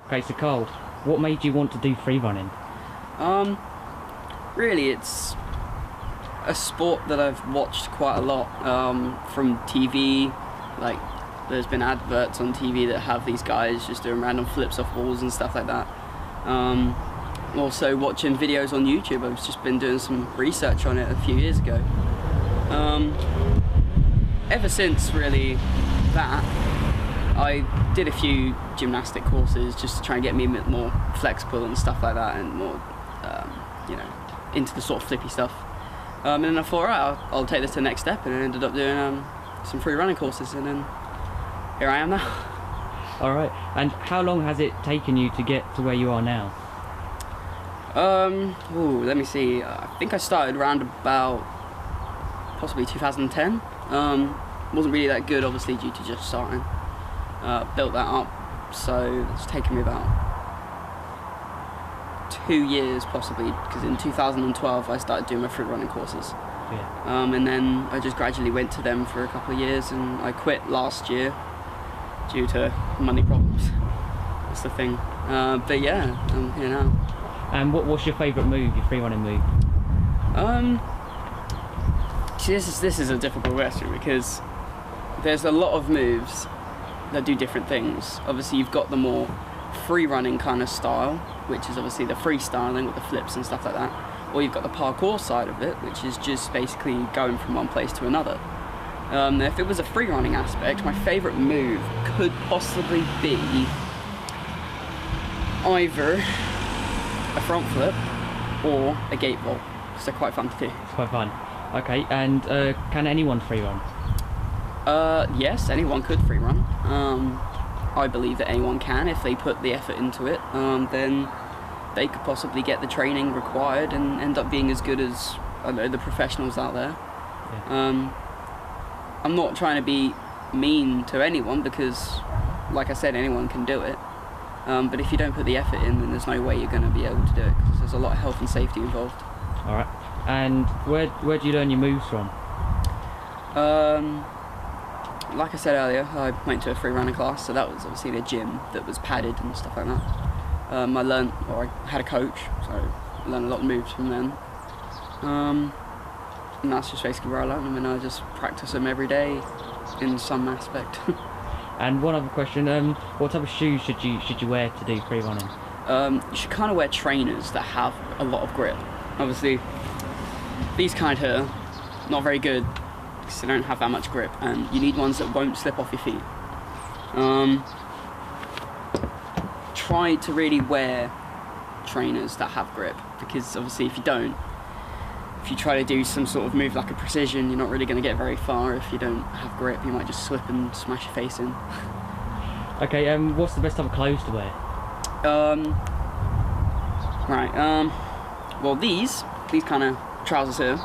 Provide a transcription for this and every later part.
Okay, so Carl, what made you want to do free running? Really, it's a sport that I've watched quite a lot from TV. Like, there's been adverts on TV that have these guys just doing random flips off walls and stuff like that. Also watching videos on YouTube. I've just been doing some research on it a few years ago. Ever since really that, I did a few gymnastic courses just to try and get me a bit more flexible and stuff like that, and more, into the sort of flippy stuff. And then I thought, right, I'll take this to the next step, and I ended up doing some free running courses, and then here I am now. All right, and how long has it taken you to get to where you are now? Let me see. I think I started around about possibly 2010. Wasn't really that good, obviously, due to just starting. Built that up, so it's taken me about 2 years possibly, because in 2012 I started doing my free running courses. Yeah. And then I just gradually went to them for a couple of years, and I quit last year due to money problems. That's the thing. But yeah, I'm here now. And what's your favourite move, your free running move? See, this is a difficult question, because there's a lot of moves that do different things. Obviously, you've got the more free running kind of style, which is obviously the freestyling with the flips and stuff like that. Or you've got the parkour side of it, which is just basically going from one place to another. If it was a free running aspect, my favourite move could possibly be either a front flip or a gate vault, because they're quite fun to do. It's quite fun. Okay, and can anyone free run? Yes, anyone could free run. I believe that anyone can if they put the effort into it. Then they could possibly get the training required and end up being as good as, I don't know, the professionals out there. Yeah. I'm not trying to be mean to anyone, because, like I said, anyone can do it. But if you don't put the effort in, then there's no way you're going to be able to do it, because there's a lot of health and safety involved. All right. And where do you learn your moves from? Like I said earlier, I went to a free running class, so that was obviously in a gym that was padded and stuff like that. I had a coach, so I learned a lot of moves from them. And that's just basically where I learned them, and I just practice them every day in some aspect. And one other question, what type of shoes should you wear to do free running? You should kind of wear trainers that have a lot of grip. Obviously, these kind here, not very good, because they don't have that much grip, and you need ones that won't slip off your feet. Try to really wear trainers that have grip, because obviously if you try to do some sort of move like a precision, you're not really going to get very far. If you don't have grip, you might just slip and smash your face in. Okay, what's the best type of clothes to wear? Well, these kind of trousers here,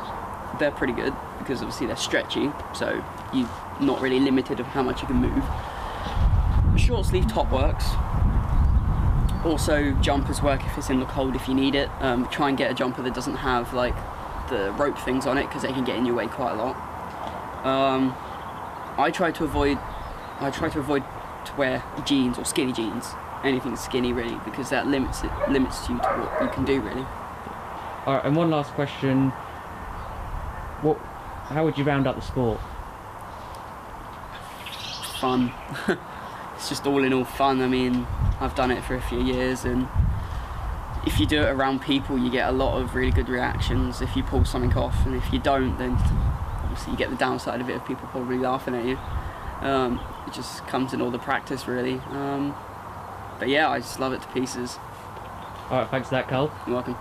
they're pretty good, because obviously they're stretchy, so you're not really limited of how much you can move. A short sleeve top works. Also, jumpers work if it's in the cold, if you need it. Try and get a jumper that doesn't have like the rope things on it, because they can get in your way quite a lot. I try to avoid to wear jeans or skinny jeans, anything skinny really, because that limits you to what you can do really. All right, and one last question. How would you round up the sport? Fun. It's just all in all fun. I mean, I've done it for a few years, and if you do it around people, you get a lot of really good reactions if you pull something off, and if you don't, then obviously you get the downside of it of people probably laughing at you. It just comes in all the practice really. But yeah, I just love it to pieces. All right, thanks for that, Karl. You're welcome.